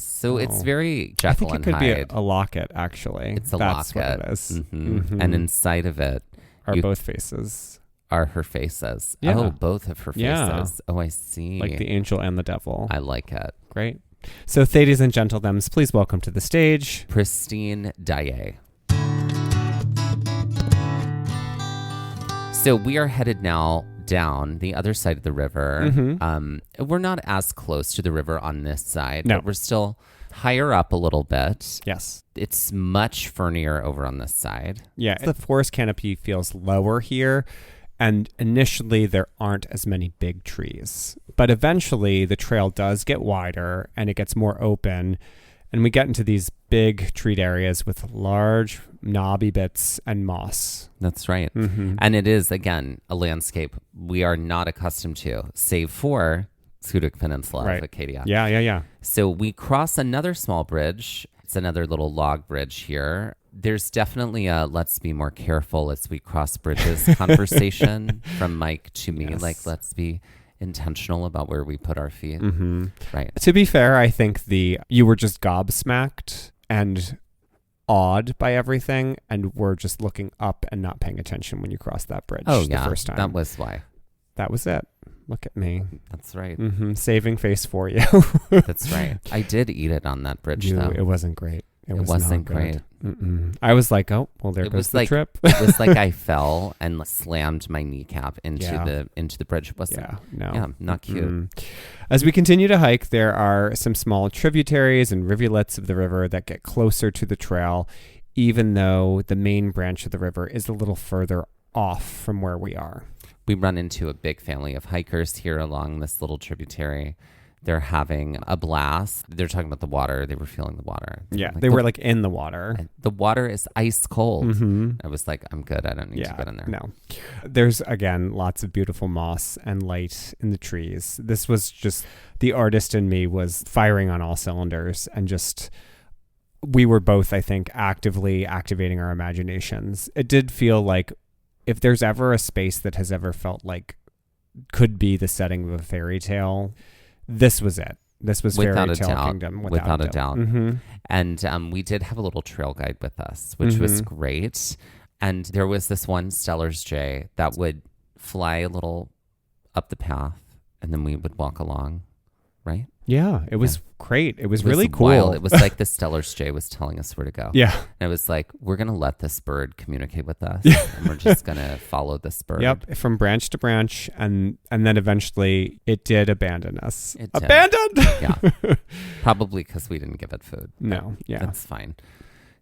So it's very Jekyll and Hyde. I think it could be a locket, actually. It's a That's locket. What it is. And inside of it are both faces. Are her faces. Yeah. Oh, both of her faces. Yeah. Oh, I see. Like the angel and the devil. I like it. Great. So, ladies and gentlemen, please welcome to the stage Pristine Daae. So we are headed now down the other side of the river. We're not as close to the river on this side, but we're still higher up a little bit. Yes. It's much fernier over on this side. Yeah. The forest canopy feels lower here. And initially, there aren't as many big trees. But eventually, the trail does get wider and it gets more open. And we get into these big treed areas with large knobby bits and moss. That's right. And it is, again, a landscape we are not accustomed to, save for Schoodic Peninsula of Acadia. Yeah. So we cross another small bridge. It's another little log bridge here. There's definitely a let's be more careful as we cross bridges conversation from Mike to me. Yes. Like, let's be intentional about where we put our feet. Mm-hmm. Right. To be fair, I think you were just gobsmacked and awed by everything, and were just looking up and not paying attention when you crossed that bridge the first time. That was why. That was it. Look at me. That's right. Mm-hmm. Saving face for you. That's right. I did eat it on that bridge, though. It wasn't great. It wasn't great. I was like, oh, well, there goes the trip. It was like I fell and slammed my kneecap into the bridge. It wasn't, not cute. Mm-mm. As we continue to hike, there are some small tributaries and rivulets of the river that get closer to the trail, even though the main branch of the river is a little further off from where we are. We run into a big family of hikers here along this little tributary. They're having a blast. They're talking about the water. They were feeling the water. Yeah, they were like in the water. The water is ice cold. Mm-hmm. I was like, I'm good. I don't need to get in there. No. There's, again, lots of beautiful moss and light in the trees. This was just, the artist in me was firing on all cylinders, and just, we were both, I think, actively activating our imaginations. It did feel like, if there's ever a space that has ever felt like could be the setting of a fairy tale, this was it. This was Fairy Tale Kingdom. Without a doubt. Mm-hmm. And we did have a little trail guide with us, which was great. And there was this one Stellar's jay that would fly a little up the path, and then we would walk along, right? Yeah, it was great. It was really cool. Wild. It was like the Stellar's jay was telling us where to go. Yeah. And it was like, we're going to let this bird communicate with us. And we're just going to follow this bird. Yep, from branch to branch. And then eventually it did abandon us. It did. Abandoned? Yeah. Probably because we didn't give it food. No, yeah. That's fine.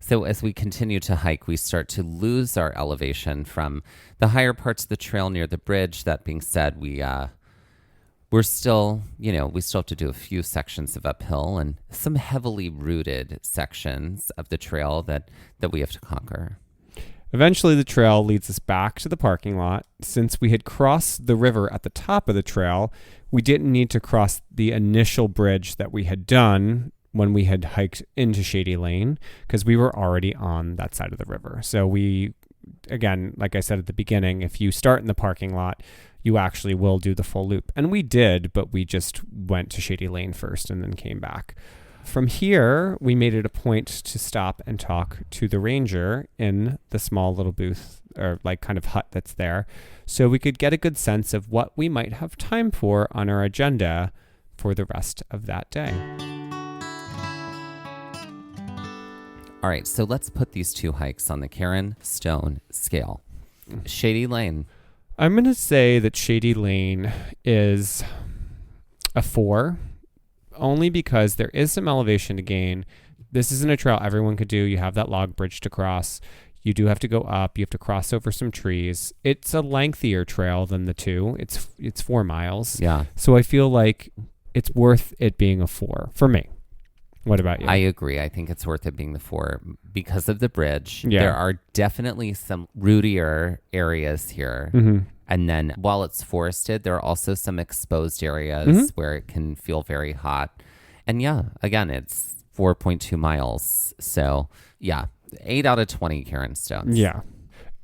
So as we continue to hike, we start to lose our elevation from the higher parts of the trail near the bridge. That being said, we're still, we still have to do a few sections of uphill and some heavily rooted sections of the trail that we have to conquer. Eventually, the trail leads us back to the parking lot. Since we had crossed the river at the top of the trail, we didn't need to cross the initial bridge that we had done when we had hiked into Shady Lane, because we were already on that side of the river. So we, again, like I said at the beginning, if you start in the parking lot, you actually will do the full loop. And we did, but we just went to Shady Lane first and then came back. From here, we made it a point to stop and talk to the ranger in the small little booth, or like kind of hut that's there, so we could get a good sense of what we might have time for on our agenda for the rest of that day. All right, so let's put these two hikes on the Karen Stone scale. Shady Lane. I'm going to say that Shady Lane is a 4, only because there is some elevation to gain. This isn't a trail everyone could do. You have that log bridge to cross. You do have to go up. You have to cross over some trees. It's a lengthier trail than the 2. It's 4 miles. Yeah. So I feel like it's worth it being a 4 for me. What about you? I agree. I think it's worth it being the 4 because of the bridge. Yeah. There are definitely some rootier areas here. Mm-hmm. And then while it's forested, there are also some exposed areas where it can feel very hot. And yeah, again, it's 4.2 miles. So yeah, 8 out of 20 Karen Stones. Yeah.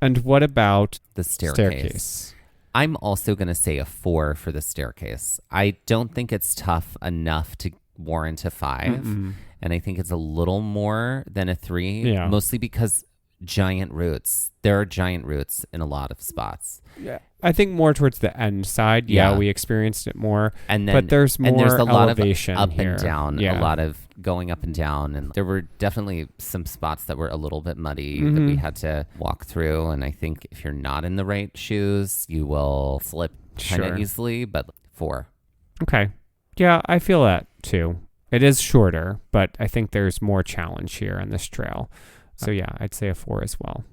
And what about the staircase? I'm also going to say a 4 for the staircase. I don't think it's tough enough to warrant a 5. Mm-mm. And I think it's a little more than a 3, mostly because giant roots. There are giant roots in a lot of spots. Yeah, I think more towards the end side. Yeah, we experienced it more. And then, but there's more a lot elevation of up here. And down. Yeah. A lot of going up and down. And there were definitely some spots that were a little bit muddy that we had to walk through. And I think if you're not in the right shoes, you will slip kind of easily. But 4. Okay. Yeah, I feel that too. It is shorter, but I think there's more challenge here on this trail. So yeah, I'd say a 4 as well.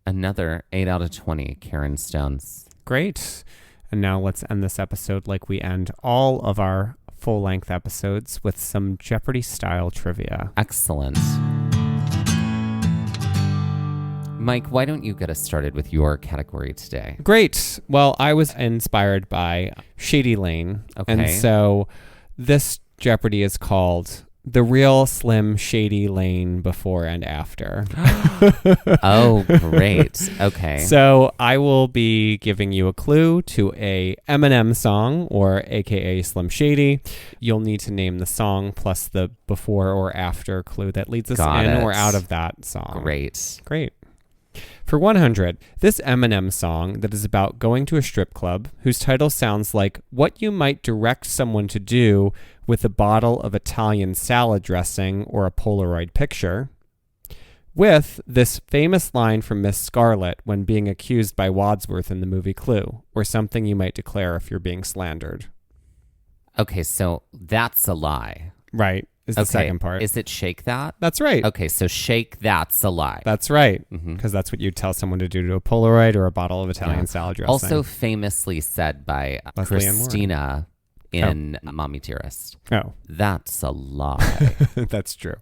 Another 8 out of 20 Karen Stones. Great. And now let's end this episode like we end all of our full-length episodes, with some Jeopardy-style trivia. Excellent. Mike, why don't you get us started with your category today? Great. Well, I was inspired by Shady Lane. Okay. And so this Jeopardy is called the real Slim Shady Lane before and after. Oh, great. Okay. So I will be giving you a clue to a Eminem song, or AKA Slim Shady. You'll need to name the song plus the before or after clue that leads us Got in it. or out of that song. Great. Great. For 100, this Eminem song that is about going to a strip club, whose title sounds like what you might direct someone to do with a bottle of Italian salad dressing or a Polaroid picture, with this famous line from Miss Scarlet when being accused by Wadsworth in the movie Clue, or something you might declare if you're being slandered. Okay, so that's a lie. Right, is the second part. Is it Shake That? That's right. Okay, so Shake That's a lie. That's right, because that's what you tell someone to do to a Polaroid or a bottle of Italian salad dressing. Also famously said by Leslie Ann Christina in Mommy Dearest. Oh. That's a lie. That's true.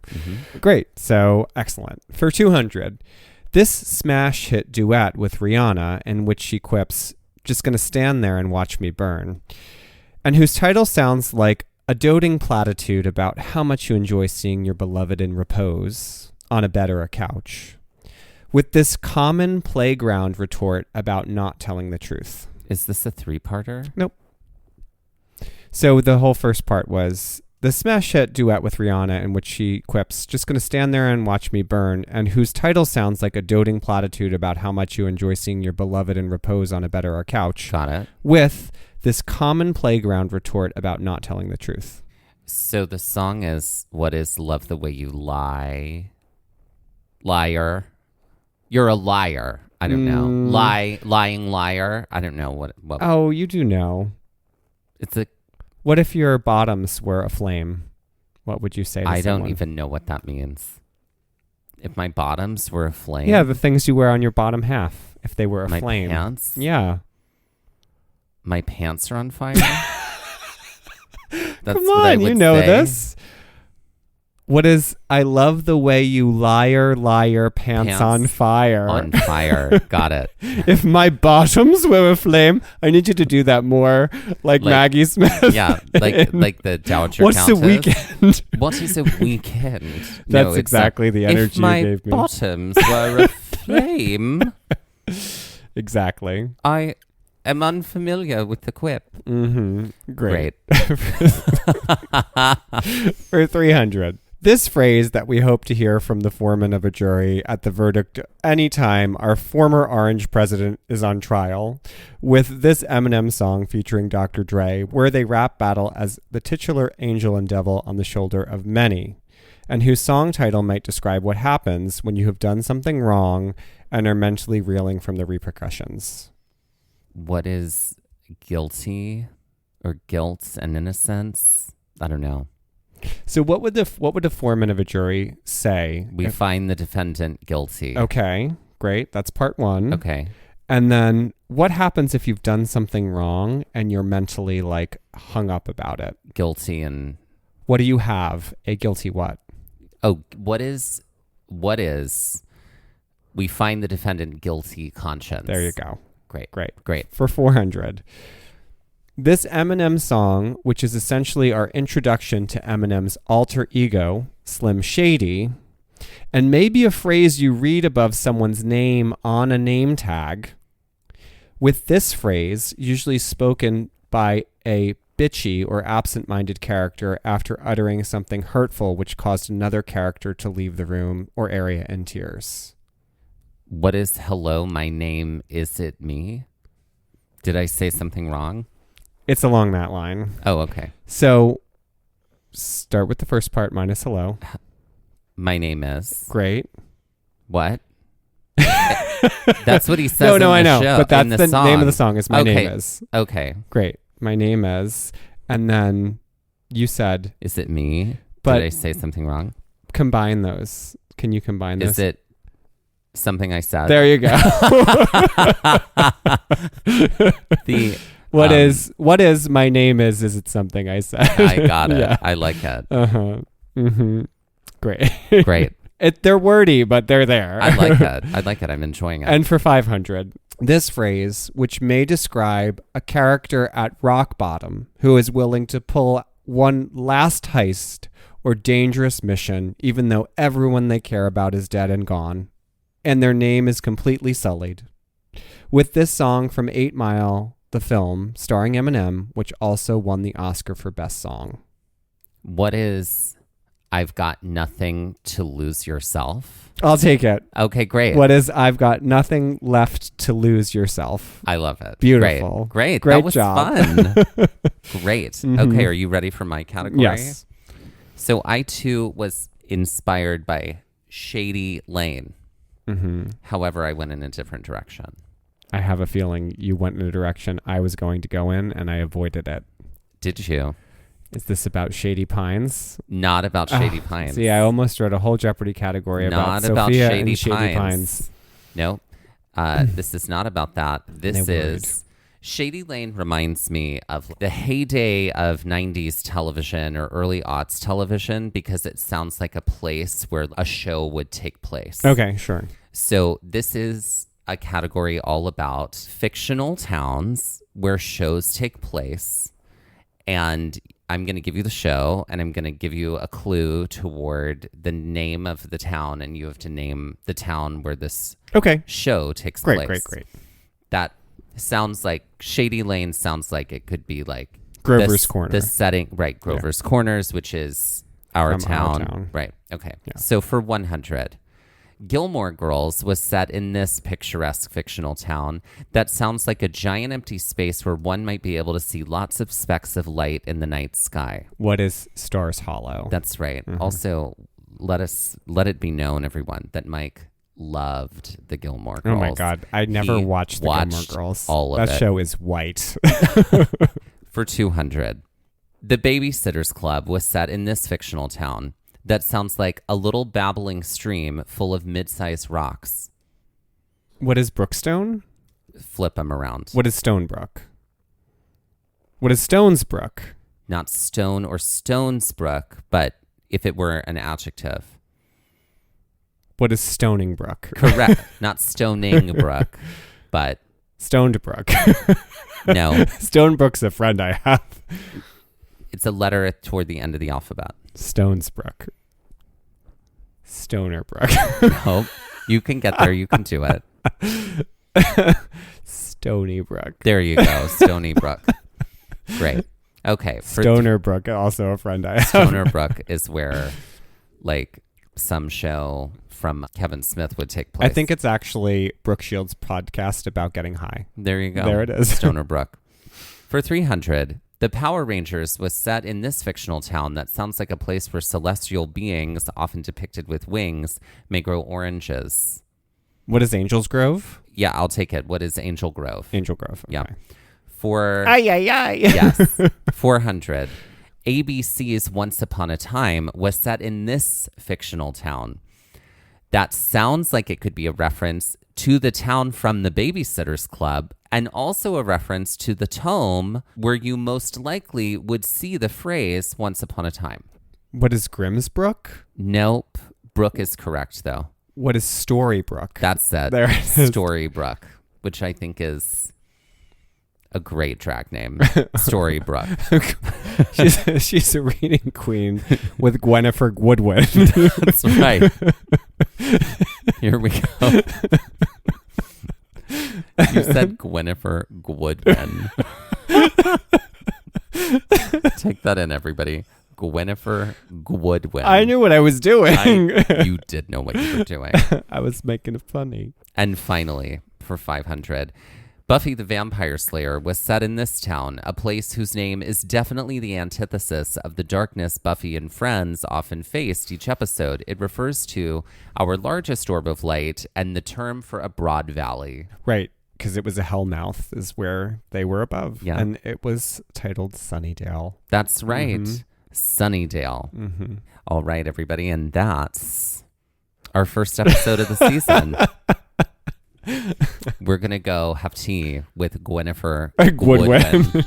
Great. So, excellent. For 200, this smash hit duet with Rihanna, in which she quips, "Just gonna stand there and watch me burn," and whose title sounds like a doting platitude about how much you enjoy seeing your beloved in repose on a bed or a couch, with this common playground retort about not telling the truth. Is this a three-parter? Nope. So the whole first part was the smash hit duet with Rihanna, in which she quips, "Just gonna stand there and watch me burn," and whose title sounds like a doting platitude about how much you enjoy seeing your beloved in repose on a bed or a couch. Got it. With this common playground retort about not telling the truth. So the song is, what is Love the Way You Lie? Liar. You're a liar. I don't know. Lying liar. I don't know what. Oh, you do know. It's a. What if your bottoms were aflame? What would you say to I someone? don't even know what that means. If my bottoms were aflame. Yeah, the things you wear on your bottom half. If they were aflame. My pants? Yeah. My pants are on fire? That's Come what I on, would you know say. this. What is, I love the way you liar, pants on fire. On fire. Got it. If my bottoms were aflame, I need you to do that more like Maggie Smith. Yeah, like the Dowager What's Countess. the weekend? What is a weekend? That's exactly the energy if my you gave me. bottoms were aflame, Exactly. I am unfamiliar with the quip. Mm-hmm. Great. Great. For 300. This phrase that we hope to hear from the foreman of a jury at the verdict anytime our former Orange president is on trial, with this Eminem song featuring Dr. Dre, where they rap battle as the titular angel and devil on the shoulder of many, and whose song title might describe what happens when you have done something wrong and are mentally reeling from the repercussions. What is guilty or guilt and innocence? I don't know. So what would the foreman of a jury say? We find the defendant guilty. Okay, great. That's part one. Okay. And then what happens if you've done something wrong and you're mentally like hung up about it? Guilty and... What do you have? A guilty what? Oh, what is... We find the defendant guilty conscience. There you go. Great. For 400. This Eminem song, which is essentially our introduction to Eminem's alter ego, Slim Shady, and maybe a phrase you read above someone's name on a name tag, with this phrase usually spoken by a bitchy or absent-minded character after uttering something hurtful which caused another character to leave the room or area in tears. What is hello, my name, is it me? Did I say something wrong? It's along that line. Oh, okay. So start with the first part minus hello. My name is. Great. What? That's what he says. No, I know. Show, but that's the song. name of the song is My Name Is. Okay. Great. My name is. And then you said. Is it me? But did I say something wrong? Combine those. Can you combine those? Is it something I said? There you go. What is my name is it something I said? I got it. Yeah. I like it. Uh-huh. Mm-hmm. Great. Great. They're wordy, but they're there. I like it. I'm enjoying it. And for 500, this phrase, which may describe a character at rock bottom who is willing to pull one last heist or dangerous mission, even though everyone they care about is dead and gone, and their name is completely sullied. With this song from 8 Mile, the film, starring Eminem, which also won the Oscar for Best Song. What is I've Got Nothing to Lose Yourself? I'll take it. Okay, great. What is I've Got Nothing Left to Lose Yourself? I love it. Beautiful. Great. Great That was job. fun. Great. Mm-hmm. Okay, are you ready for my category? Yes. So I, too, was inspired by Shady Lane. Mm-hmm. However, I went in a different direction. I have a feeling you went in a direction I was going to go in, and I avoided it. Did you? Is this about Shady Pines? Not about Shady Pines. See, I almost wrote a whole Jeopardy category about Sophia and Shady Pines. No, this is not about that. This is Shady Lane. Reminds me of the heyday of 90s television or early aughts television because it sounds like a place where a show would take place. Okay, sure. So this is a category all about fictional towns where shows take place, and I'm going to give you the show, and I'm going to give you a clue toward the name of the town, and you have to name the town where this show takes place. Great. That sounds like Shady Lane sounds like it could be like Grover's Corner. The setting, right, Grover's Corners, which is our town. Right, okay. Yeah. So for 100, Gilmore Girls was set in this picturesque fictional town that sounds like a giant empty space where one might be able to see lots of specks of light in the night sky. What is Stars Hollow? That's right. Mm-hmm. Also, let it be known, everyone, that Mike loved the Gilmore Girls. Oh my God. I never watched the Gilmore Girls. All of it. That show is white. For 200, The Babysitter's Club was set in this fictional town that sounds like a little babbling stream full of mid-sized rocks. What is Brookstone? Flip them around. What is Stonebrook? What is Stonesbrook? Not Stone or Stonesbrook, but if it were an adjective. What is Stoningbrook? Correct. Not Stoningbrook, but... Stonedbrook. No. Stonebrook's a friend I have. It's a letter toward the end of the alphabet. Stonesbrook. Stonerbrook. Nope. You can get there. You can do it. Stonybrook. There you go. Stonybrook. Great. Okay. Stonerbrook, also a friend I have. Stonerbrook is where, like, some show from Kevin Smith would take place. I think it's actually Brooke Shields' podcast about getting high. There you go. There it is. Stonerbrook. For 300, The Power Rangers was set in this fictional town that sounds like a place where celestial beings, often depicted with wings, may grow oranges. What is Angel's Grove? Yeah, I'll take it. What is Angel Grove? Angel Grove. Okay. Yeah. For... Ay. Yes. 400. ABC's Once Upon a Time was set in this fictional town. That sounds like it could be a reference to the town from the Babysitter's Club, and also a reference to the tome where you most likely would see the phrase Once Upon a Time. What is Grimsbrook? Nope. Brook is correct, though. What is Storybrook? That's it. There it is. Storybrook, which I think is a great drag name. Storybrook. she's a reading queen with Gwennifer Woodwin. That's right. Here we go. You said Gwennifer Woodwin. Take that in, everybody. Gwennifer Woodwin. I knew what I was doing. You did know what you were doing. I was making it funny. And finally, for 500, Buffy the Vampire Slayer was set in this town, a place whose name is definitely the antithesis of the darkness Buffy and friends often faced each episode. It refers to our largest orb of light and the term for a broad valley. Right, because it was a hellmouth is where they were above. Yeah. And it was titled Sunnydale. That's right. Mm-hmm. Sunnydale. Mm-hmm. All right, everybody. And that's our first episode of the season. We're going to go have tea with Gwennifer Woodwin.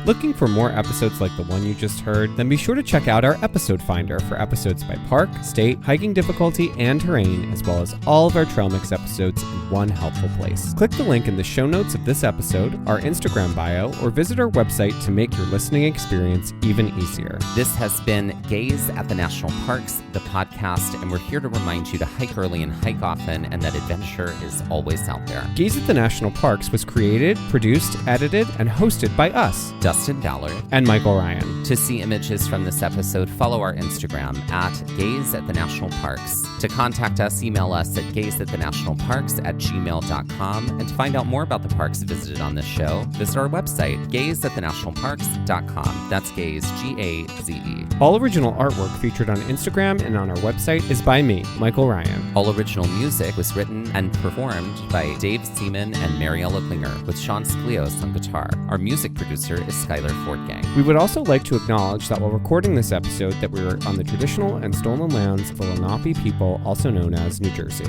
Looking for more episodes like the one you just heard? Then be sure to check out our episode finder for episodes by park, state, hiking difficulty, and terrain, as well as all of our Trail Mix episodes in one helpful place. Click the link in the show notes of this episode, our Instagram bio, or visit our website to make your listening experience even easier. This has been Gaze at the National Parks, the podcast, and we're here to remind you to hike early and hike often, and that adventure is always out there. Gaze at the National Parks was created, produced, edited, and hosted by us, Dustin Ballard and Michael Ryan. To see images from this episode, follow our Instagram at Gaze at the National Parks. To contact us, email us at gazeatthenationalparks@gmail.com. And to find out more about the parks visited on this show, visit our website, gazeatthenationalparks.com. That's Gaze, G-A-Z-E. All original artwork featured on Instagram and on our website is by me, Michael Ryan. All original music was written and performed by Dave Seaman and Mariella Klinger, with Sean Sklios on guitar. Our music producer is Skylar Fortgang. We would also like to acknowledge that while recording this episode that we were on the traditional and stolen lands of the Lenape people, also known as New Jersey.